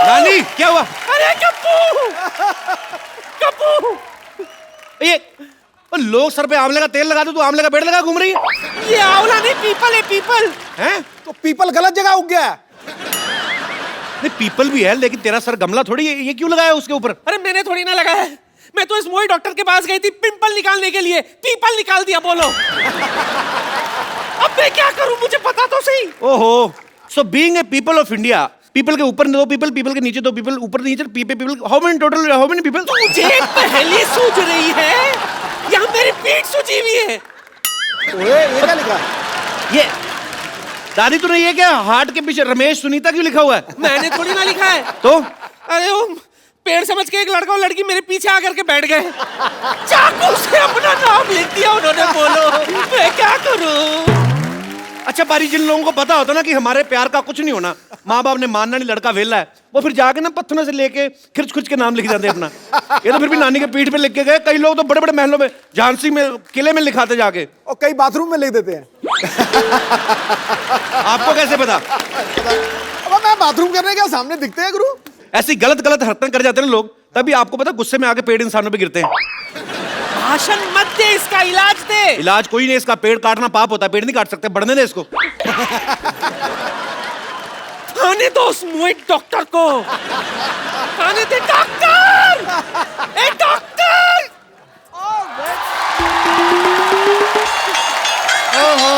नानी क्या हुआ? अरे कप्पू, कप्पू, ये लोग सर पे आंवले का तेल लगा दो, तू आंवले का पेड़ लगा घूम रही है। ये आंवला नहीं, पीपल है, पीपल हैं? तो पीपल गलत जगह उग गया। नहीं पीपल भी है, लेकिन तेरा सर गमला थोड़ी है, ये क्यों लगाया उसके ऊपर? अरे मैंने थोड़ी ना लगाया है, मैं तो इस मोई डॉक्टर के पास गई थी पिंपल निकालने के लिए, पीपल निकाल दिया। बोलो अब मैं क्या करूं, मुझे पता तो सही। ओहो, so being a people of India, people के ऊपर 2 पीपल, पीपल के नीचे 2 पीपल, ऊपर नीचे people, how many total, how many people? मुझे पहले सूझ रही है, यहाँ मेरी पीठ सूझी हुई है। ओए ये क्या लिखा? ये दादी तूने ये क्या हार्ट के पीछे रमेश सुनीता क्यों लिखा हुआ है? मैंने थोड़ी ना लिखा है। तो अरे वो पेड़ समझ के एक लड़का और लड़की मेरे पीछे आकर के बैठ गए, चाकू से अपना नाम लिख दिया उन्होंने। बोलो मैं क्या करूं? अच्छा बारी, जिन लोगों को पता होता ना कि हमारे प्यार का कुछ नहीं होना, माँ बाप ने मानना नहीं, लड़का वेला है, वो फिर जाके ना पत्थरों से लेके खिर्च खुच के नाम लिख जाते अपना। ये तो फिर भी नानी के पीठ पे लिख के गए। कई लोग तो बड़े बड़े महलों में, झांसी में, किले में लिखाते जाके, और कई बाथरूम में लिख देते हैं। आपको कैसे पता? अब मैं बाथरूम करने क्या सामने दिखते हैं गुरु? ऐसी गलत गलत हरकतें कर जाते हैं लोग, तभी आपको पता गुस्से में आके पेड़ इंसानों पे गिरते हैं। भाषण मत दे, इसका इलाज दे। इलाज कोई नहीं, इसका पेड़ काटना पाप होता है, पेड़ नहीं काट सकते, बढ़ने दे इसको। आने दो उस मुए डॉक्टर को, आने दे। डॉक्टर, ए डॉक्टर। ओहो,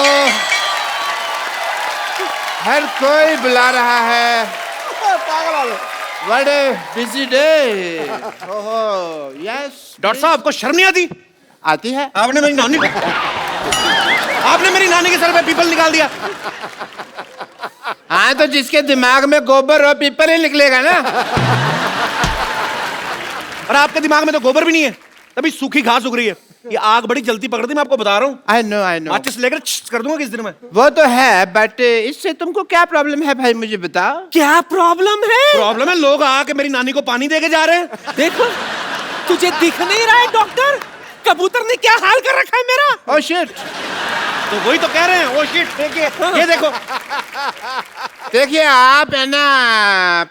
हर कोई बुला रहा है। पागल वाले। What a busy day. ओहो, yes. डॉक्टर साहब आपको शर्म नहीं आती? आती है। आपने मेरी नानी के सर पे पीपल निकाल दिया। हाँ तो जिसके दिमाग में गोबर और पीपल ही निकलेगा ना। और आपके दिमाग में तो गोबर भी नहीं है, तभी सूखी घास उग रही है। ये आग बड़ी जल्दी पकड़ती, मैं आपको बता रहा हूँ। I know. माचिस लेकर कर दूंगा किस दिन में। वो तो है, बट इससे तुमको क्या प्रॉब्लम है भाई, मुझे बताओ। क्या प्रॉब्लम है? प्रॉब्लम है, लोग आके मेरी नानी को पानी देके जा रहे हैं। देखो तुझे दिख नहीं रहा है डॉक्टर, कबूतर ने क्या हाल कर रखा है मेरा। Oh shit. तो वही तो कह रहे हैं। ओ शिट, देखिए ये देखो। देखिए आप है ना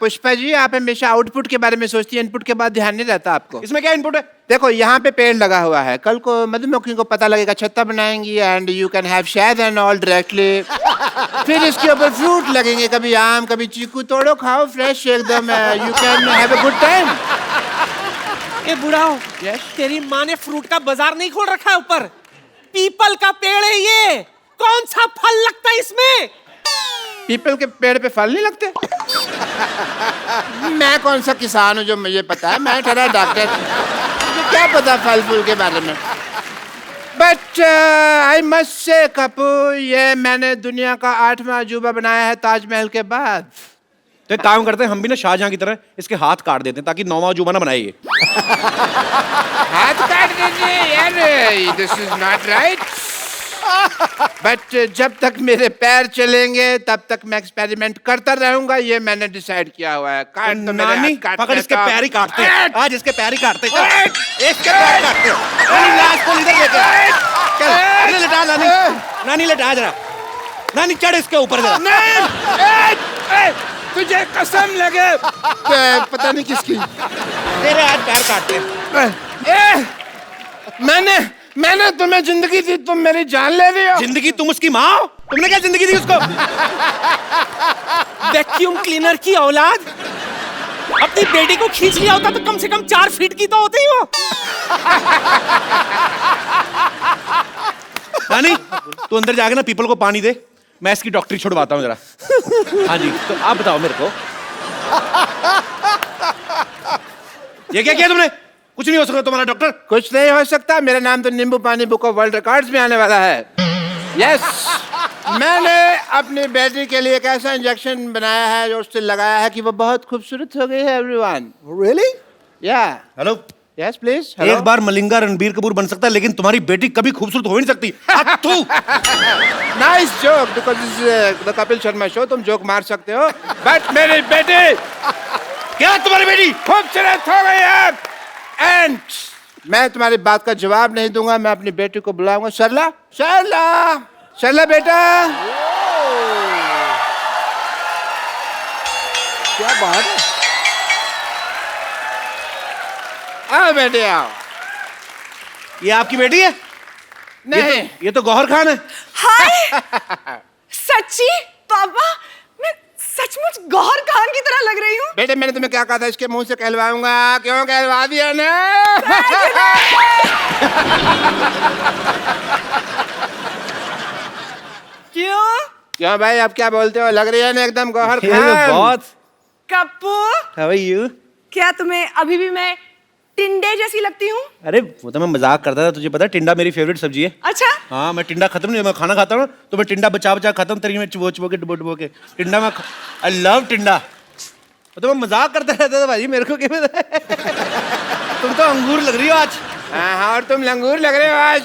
पुष्पा जी, आप हमेशा आउटपुट के बारे में सोचती है, इनपुट के बाद ध्यान नहीं रहता आपको। इसमें क्या इनपुट है? देखो यहाँ पे पेड़ लगा हुआ है, कल को मधुमक्खियों को पता लगेगा, छत्ता बनाएंगी एंड यू कैन हैव शहद एंड ऑल डायरेक्टली। फिर इसके ऊपर फ्रूट लगेंगे, कभी आम कभी चीकू, तोड़ो खाओ फ्रेश एकदम, you can have a good time. ए बुढ़ाओ, तेरी माँ ने फ्रूट का बाजार नहीं खोल रखा है ऊपर? पीपल का पेड़ है ये, कौन सा फल लगता है इसमें? पीपल के पेड़ पे फल नहीं लगते? मैं कौन सा किसान हूँ जो मुझे पता है, मैं ठहरा डॉक्टर, मुझे क्या पता फल फूल के बारे में। बट आई मस्ट से कपू, ये मैंने दुनिया का 8वां अजूबा बनाया है ताजमहल के बाद। तो एक काम करते हैं, हम भी ना शाहजहां की तरह इसके हाथ काट देते हैं ताकि 9वां अजूबा ना बनाए ये। हाथ काट दीजिए यार, this is not right. But जब तक मेरे पैर चलेंगे तब तक मैं एक्सपेरिमेंट करता रहूंगा, ये मैंने डिसाइड किया हुआ है। काट तो मेरे नानी हाथ काटने पकड़, इसके का। पैर ही काटते हैं आज, इसके पैर ही काटते हैं। इसके पैर काटते हैं। नानी लाश को इधर लेके चल, इधर लेटा नानी, नानी लेटा जरा, नानी चढ़ इसके ऊपर जरा। नहीं, तुझे कसम लगे, पता नहीं किसकी, तेरे आज पैर काटते हैं। मैंने तुम्हें जिंदगी दी, तुम मेरी जान ले रही हो। जिंदगी? तुम उसकी माँ हो? तुमने क्या जिंदगी दी उसको? वैक्यूम क्लीनर की औलाद, अपनी बेटी को खींच लिया होता तो कम से कम 4 फीट की तो होती ही वो। नानी तू अंदर जाके ना पीपल को पानी दे, मैं इसकी डॉक्टरी छुड़वाता हूँ जरा। हाँ जी, तो आप बताओ मेरे को, ये क्या किया तुमने? कुछ नहीं हो सकता तुम्हारा डॉक्टर। कुछ नहीं हो सकता, मेरा नाम तो नींबू पानी बुक ऑफ वर्ल्ड रिकॉर्ड्स में आने वाला है। यस, मैंने अपनी बेटी के लिए एक ऐसा इंजेक्शन बनाया है जो उससे लगाया है कि वो बहुत खूबसूरत हो गई है। Everyone Really? या हेलो, यस प्लीज। एक बार मलिंगा रणबीर कपूर बन सकता है, लेकिन तुम्हारी बेटी कभी खूबसूरत हो ही नहीं सकती। Nice joke, because this is the Kapil Sharma show, तुम जोक मार सकते हो, बट मेरी बेटी, क्या तुम्हारी बेटी खूबसूरत हो गई है एंड मैं तुम्हारी बात का जवाब नहीं दूंगा। मैं अपनी बेटी को बुलाऊंगा। सरला, सरला, सरला बेटा, क्या बात है। आओ बेटे आओ। ये आपकी बेटी है? नहीं ये तो गौहर खान है। हाय सच्ची पापा, मैं सचमुच गौहर खान की तरह लग रही हूँ। बेटे मैंने तुम्हें क्या कहा था, इसके मुंह से कहलवाऊंगा, क्यों कहलवा दिया ना? क्यों? क्यों भाई, अब क्या बोलते हो, लग रही है ना एकदम गौहर ये तो खान। बहुत। Kappu, How are you? क्या तुम्हें अभी भी मैं टिंडे जैसी लगती हूँ? अरे वो तो मैं मजाक करता था, तुझे पता है टिंडा मेरी फेवरेट सब्जी है। अच्छा, हाँ, मैं टिंडा खत्म नहीं, मैं खाना खाता हूँ तो मैं टिंडा बचा बचा खाता हूँ, तेरी में चुबो चुबो के डुबो डुबो के टिंडा में। आई लव टिंडा। वो तो मैं मजाक करता रहता था भाई, मेरे को क्या पता है। तुम तो अंगूर लग रही हो आज। हाँ, और तुम लंगूर लग रहे हो आज।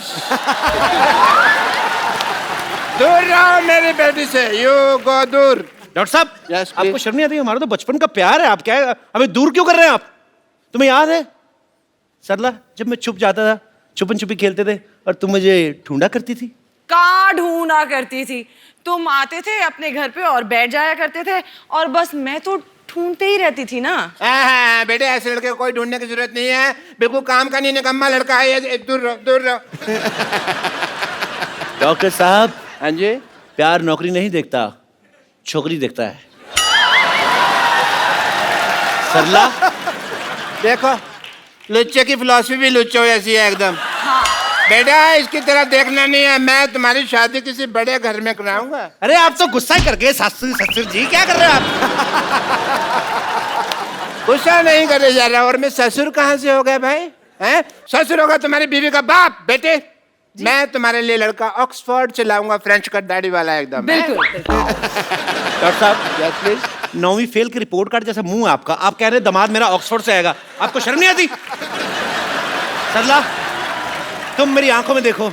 दूर रहो मेरी बेटी से, यू गो दूर। डॉक्टर साहब, Yes, please. आपको शर्म नहीं आती? हमारा तो बचपन का प्यार है, आप क्या हमें दूर क्यों कर रहे हैं आप? तुम्हें याद है सरला, जब मैं छुप जाता था, छुपन छुपी खेलते थे और तुम मुझे ढूंढा करती थी? कहाँ ढूंढा करती थी? तुम आते थे अपने घर पे और बैठ जाया करते थे और बस मैं तो ढूंढते ही रहती थी ना। हाँ, बेटे ऐसे लड़के को कोई ढूंढने की जरूरत नहीं है, बिल्कुल काम का नहीं, निकम्मा लड़का है ये। दूर रहो, दूर रहो। डॉक्टर साहब, हाँ जी। प्यार नौकरी नहीं देखता, छोकरी देखता है। सरला, देखो लुच्चे की फिलॉसफी भी लुच्चो जैसी है एकदम। बेटा इसकी तरह देखना नहीं है, मैं तुम्हारी शादी किसी बड़े घर में कराऊंगा। अरे आप तो गुस्सा ही कर गए ससुर ससुर जी, क्या कर रहे हो आप? गुस्सा नहीं करे जा रहा, और मैं ससुर कहाँ से हो गया भाई? हैं? ससुर होगा तुम्हारी बीवी का बाप। बेटे मैं तुम्हारे लिए लड़का ऑक्सफोर्ड से लाऊंगा, फ्रेंच कट दाढ़ी वाला एकदम। बिल्कुल। डॉक्टर साहब, यस प्लीज। 9वीं फेल के रिपोर्ट कार्ड जैसा मुंह है आपका, आप कह रहे हैं दामाद मेरा ऑक्सफोर्ड से आएगा, आपको शर्म नहीं आती? सरला, तुम मेरी आंखों में देखो,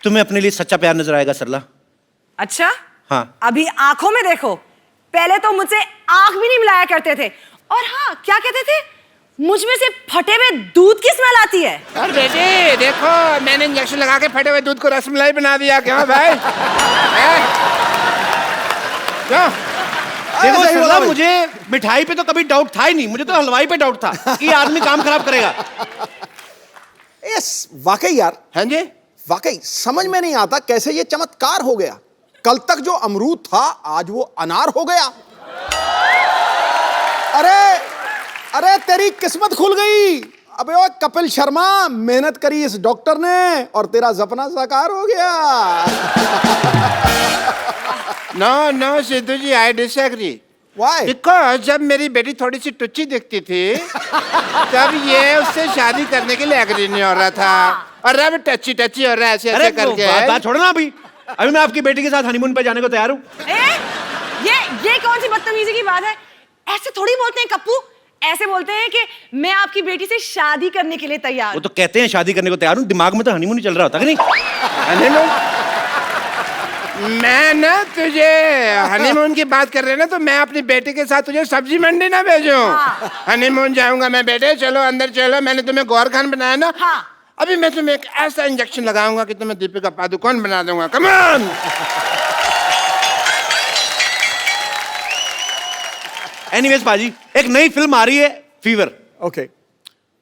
तुम्हें अपने लिए सच्चा प्यार नजर आएगा सरला। अच्छा, हाँ। अभी आंखों में देखो, पहले तो मुझसे आंख भी नहीं मिलाया करते थे। और हाँ, क्या कहते थे, मुझ में से फटे हुए दूध की स्मेल आती है। और बेटे देखो, मैंने इंजेक्शन लगा के फटे हुए दूध को रसमलाई बना दिया। क्यों भाई? क्यों? देखो सही बोला सरला, भाई। मुझे मिठाई पे तो कभी डाउट था ही नहीं, मुझे तो हलवाई पे डाउट था कि ये आदमी काम खराब करेगा। यस, वाकई यार, हाँ जी। वाकई समझ में नहीं आता कैसे ये चमत्कार हो गया। कल तक जो अमरूद था आज वो अनार हो गया। अरे तेरी किस्मत खुल गई। अबे ओ कपिल शर्मा, मेहनत करी इस डॉक्टर ने और तेरा सपना साकार हो गया। No Sidhu ji, I disagree. Why? Because जब मेरी बेटी थोड़ी सी टुच्ची दिखती थी तब ये उससे शादी करने के लिए एग्री नहीं हो रहा था, और अब टच्ची टच्ची हो रहा है ऐसे अरे ऐसे करके। बात छोड़ो ना, अभी मैं आपकी बेटी के साथ हनीमून पे जाने को तैयार हूँ। ये कौन सी बदतमीजी की बात है? ऐसे थोड़ी बोलते हैं कप्पू, ऐसे बोलते हैं कि मैं आपकी बेटी से शादी करने के लिए तैयार वो हूं। तो कहते हैं शादी करने को तैयार हूँ, दिमाग में तो हनीमून ही चल रहा होता कि नहीं? हनीमून? मैं ना तुझे हनीमून की बात कर रहे ना, तो मैं अपनी बेटी के साथ तुझे सब्जी मंडी ना भेजूं। हाँ। हनीमून जाऊंगा मैं। बेटे चलो अंदर चलो, मैंने तुम्हें गौर खान बनाया ना। हाँ। अभी मैं तुम्हें एक ऐसा इंजेक्शन लगाऊंगा कि तुम्हें दीपिका पादुकोण बना दूंगा। Come on. एनीवेज बाजी, एक नई फिल्म आ रही है, फीवर। ओके,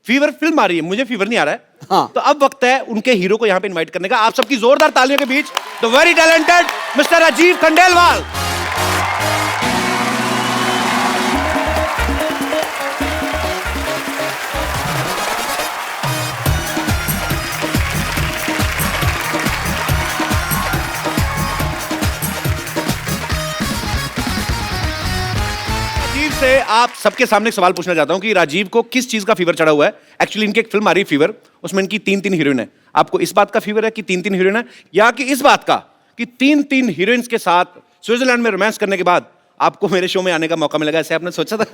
फीवर फिल्म आ रही है, मुझे फीवर नहीं आ रहा है। हाँ। तो अब वक्त है उनके हीरो को यहाँ पे इनवाइट करने का। आप सबकी जोरदार तालियों के बीच the very talented mister Rajiv Khandelwal. Rajiv से आप सबके सामने एक सवाल पूछना चाहता हूं कि राजीव को किस चीज का फीवर चढ़ा हुआ है। एक्चुअली इनकी एक फिल्म आ रही है फीवर, उसमें इनकी 3 हीरोइन है। आपको इस बात का फीवर है कि 3 हीरोइन है, या कि इस बात का कि 3 हीरोइंस के साथ स्विट्जरलैंड में रोमांस करने के बाद आपको मेरे शो में आने का मौका मिलेगा, ऐसे आपने सोचा था?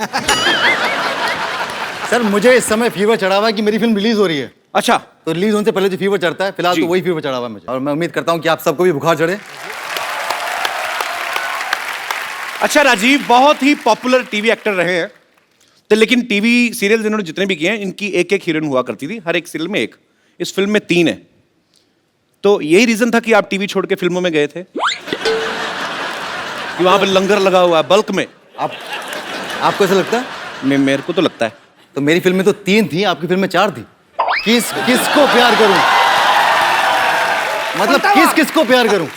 सर मुझे इस समय फीवर चढ़ा हुआ है कि मेरी फिल्म रिलीज हो रही है, अच्छा, तो रिलीज होने से पहले जो फीवर चढ़ता है, फिलहाल जी। तो वही फीवर चढ़ा हुआ है मुझे, और मैं उम्मीद करता हूँ कि आप सबको भी बुखार चढ़े। अच्छा राजीव बहुत ही पॉपुलर टीवी एक्टर रहे हैं, तो लेकिन टीवी सीरियल इन्होंने जितने भी किए हैं, इनकी एक हीरोइन हुआ करती थी, हर एक सीरियल में एक। इस फिल्म में 3 है, तो यही रीजन था कि आप टीवी छोड़ के फिल्मों में गए थे कि वहां पे लंगर लगा हुआ है बल्क में। आप आपको ऐसा लगता है? मेरे को तो लगता है। तो मेरी फिल्म में तो 3 थी, आपकी फिल्म में 4 थी। किसको प्यार करूं? मतलब किसको प्यार करूं?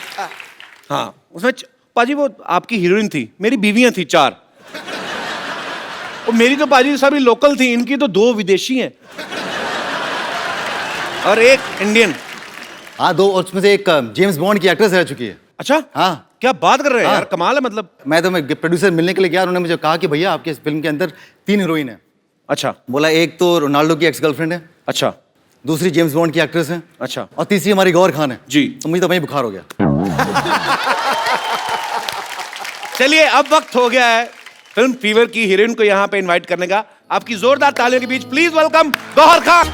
हाँ, उसमें पाजी वो आपकी हीरोइन थी, मेरी बीवियां थी 4। और मेरी तो पाजी सभी लोकल थी, इनकी तो 2 विदेशी हैं और 1 इंडियन। हाँ 2, और उसमें से एक जेम्स बॉन्ड की एक्ट्रेस रह चुकी है। अच्छा, हाँ। क्या बात कर रहे हैं हाँ। यार, कमाल है मतलब। मैं प्रोड्यूसर मिलने के लिए गया, उन्होंने मुझे कहा कि भैया आपके इस फिल्म के अंदर 3 हीरोइन है। अच्छा बोला एक तो रोनाल्डो की एक्स गर्लफ्रेंड है, अच्छा दूसरी जेम्स बॉन्ड की एक्ट्रेस है, अच्छा और तीसरी हमारी गौहर खान है। जी। तो मुझे तो वहीं बुखार हो गया। चलिए, अब वक्त हो गया है फिल्म फीवर की हीरोइन को यहाँ पे इनवाइट करने का। आपकी जोरदार तालियों के बीच please welcome Gauhar Khan.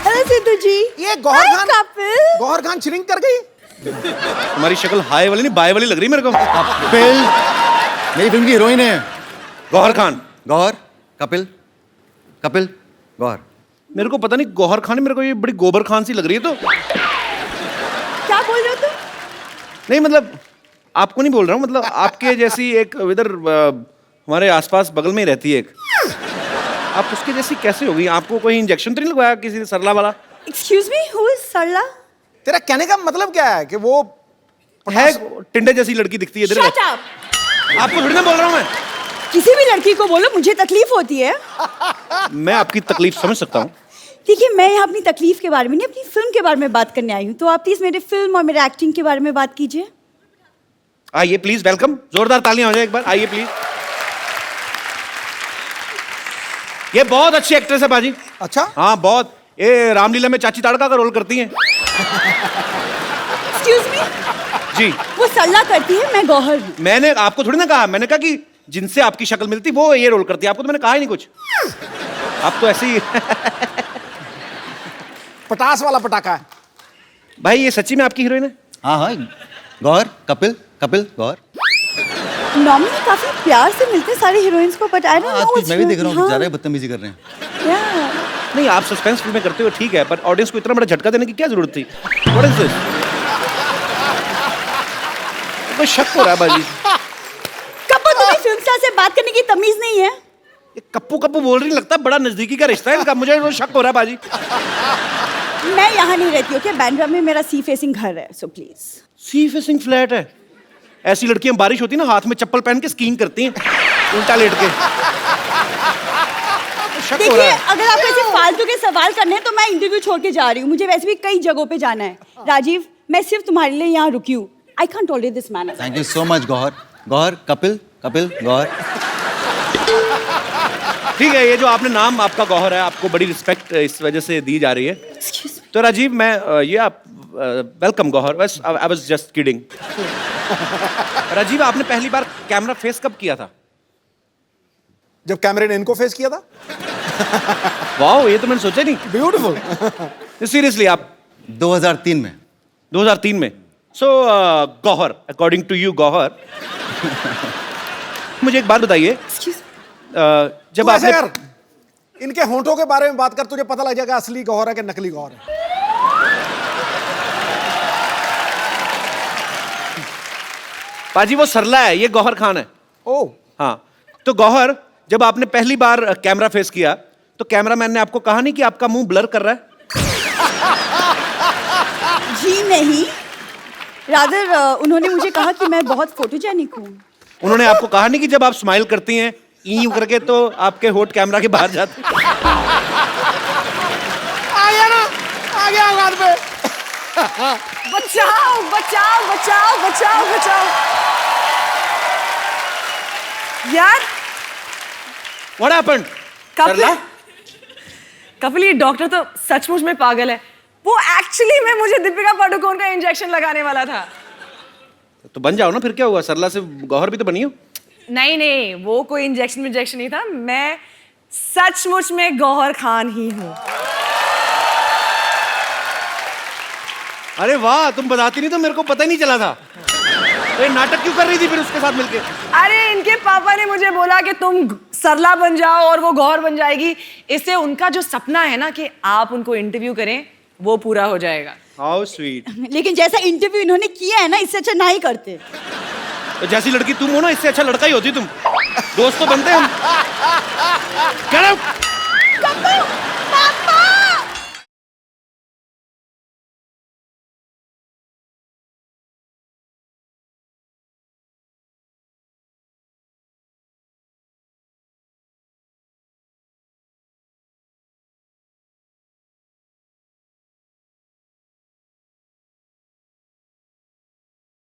Hello Sidhu ji. ये Gauhar Hi, Khan couple. Gauhar Khan shrink कर गई। तुम्हारी शक्ल हाई वाली नहीं बाय वाली लग रही मेरे को। कपिल मेरी फिल्म की हीरोइन है। गौहर खान। गौहर, कपिल, कपिल, गौहर। मेरे को पता नहीं, गौहर खान मेरे को ये बड़ी गोबर खान सी लग रही है। तो क्या बोल रहे हो तुम? नहीं मतलब आपको नहीं बोल रहा हूँ, मतलब आपके जैसी एक इधर हमारे आसपास बगल में ही रहती है एक, आप उसके जैसी कैसे हो गई? आपको कोई इंजेक्शन तो नहीं लगवाया किसी ने सरला वाला? Excuse me, who is सरला? तेरा कहने का मतलब क्या है कि वो है टिंडे जैसी लड़की दिखती है इधर। Shut up. आपको थोड़ी ना बोल रहा हूँ मैं। किसी भी लड़की को बोलो, मुझे तकलीफ होती है। मैं आपकी तकलीफ समझ सकता हूँ। देखिए, मैं यहाँ अपनी तकलीफ के बारे में नहीं, अपनी फिल्म के बारे में बात करने आई हूँ। तो आप प्लीज मेरे फिल्म और मेरे एक्टिंग के बारे में बात कीजिए। आइए प्लीज, वेलकम। जोरदार तालियां हो जाए एक बार, आइए प्लीज। ये बहुत अच्छी एक्ट्रेस है बाजी। अच्छा हाँ बहुत, ये रामलीला में चाची ताड़का का रोल करती हैं। Excuse me, जी। वो सरला करती है, मैं गौहर हूँ। मैंने आपको थोड़ी ना कहा, मैंने कहा कि जिनसे आपकी शक्ल मिलती वो ये रोल करती है। आपको तो मैंने कहा ही नहीं कुछ, आप तो ऐसे ही। पटास वाला पटाखा है। भाई ये सच्ची में आपकी हीरोइन है? हाँ हाँ, गौहर, कपिल, कपिल, गौहर। नॉर्मली काफी प्यार से मिलते हैं सारे हीरोइंस को, बट आई डोंट नो आजकल मैं भी देख रहा हूँ ज़्यादा बदतमीजी कर रहे हैं। नहीं, आप सस्पेंस फिल्में करते हो ठीक है, पर ऑडियंस को इतना बड़ा झटका देने की क्या जरूरत थी? What is this? कोई शक हो रहा है बाजी। कब तुम्हें फिल्म स्टार से बात करने की तमीज नहीं है? ये कप्पू कप्पू बोल रही, लगता है बड़ा नजदीकी का रिश्ता है इनका। मुझे वो शक हो रहा है बाजी। मैं यहाँ नहीं रहती, ओके? बांद्रा में मेरा सी फेसिंग घर है, so please. Sea facing flat है? ऐसी लड़कियां बारिश होती है ना, हाथ में चप्पल पहन के स्कीइंग करती हैं उल्टा लेट के। शक हो देखिए, रहा है। अगर आपको ऐसे फालतू के सवाल करने हैं तो मैं इंटरव्यू छोड़ के जा रही हूँ। मुझे वैसे भी कई जगहों पे जाना है। राजीव, मैं सिर्फ तुम्हारे लिए यहाँ रुकी हूँ। I can't tolerate this man. Thank you so much Gauhar. Gauhar, Kapil, Kapil, Gauhar. ठीक है, ये जो आपने नाम आपका गौहर है, आपको बड़ी रिस्पेक्ट इस वजह से दी जा रही है। तो राजीव, मैं ये आप वेलकम गौहर, बस I was just kidding. Rajeev, आपने पहली बार कैमरा फेस कब किया था? जब कैमरे ने इनको फेस किया था। वाओ, ये तो मैंने सोचा नहीं। ब्यूटीफुल। सीरियसली आप 2003 में। 2003 में। So Gauhar, according to you Gauhar, मुझे एक बात बताइए, जब तू ऐसे आपने कर, इनके होंठों के बारे में बात कर, तुझे पता लग जाएगा असली गौहर है कि नकली गौहर है। पाजी वो सरला है, ये गौहर खान है। ओ हाँ, तो गौहर, जब आपने पहली बार कैमरा फेस किया तो कैमरामैन ने आपको कहा नहीं कि आपका मुंह ब्लर कर रहा है? जी नहीं, रादर उन्होंने मुझे कहा कि मैं बहुत फोटोजेनिक हूँ। उन्होंने आपको कहा नहीं कि जब आप स्माइल करती हैं यूं करके तो आपके होठ कैमरा के बाहर जाते हैं? आ गया ना, आ गया औकात पे। बचाओ बचाओ बचाओ बचाओ बचाओ यार। What happened? कपिल, सरला? कपिल, ये डॉक्टर तो सचमुच में पागल है। वो एक्चुअली में मुझे दीपिका पादुकोण का इंजेक्शन लगाने वाला था। तो बन जाओ ना, फिर क्या हुआ? सरला से गौहर भी तो बनी हो। नहीं नहीं, वो कोई इंजेक्शन नहीं था। मैं सचमुच में गौहर खान ही हूँ। अरे वाह, तुम बताती नहीं तो मेरे को पता ही नहीं चला था। तो ये नाटक क्यों कर रही थी फिर उसके साथ मिलके? अरे इनके पापा ने मुझे बोला कि तुम सरला बन जाओ और वो गौर बन जाएगी। इससे उनका जो सपना है ना कि आप उनको इंटरव्यू करें, वो पूरा हो जाएगा। How sweet. लेकिन जैसा इंटरव्यू इन्होंने किया है ना, इससे अच्छा ना ही करते। तो जैसी लड़की तुम हो ना, इससे अच्छा लड़का ही होती तुम। दोस्त तो बनते हम। Get out!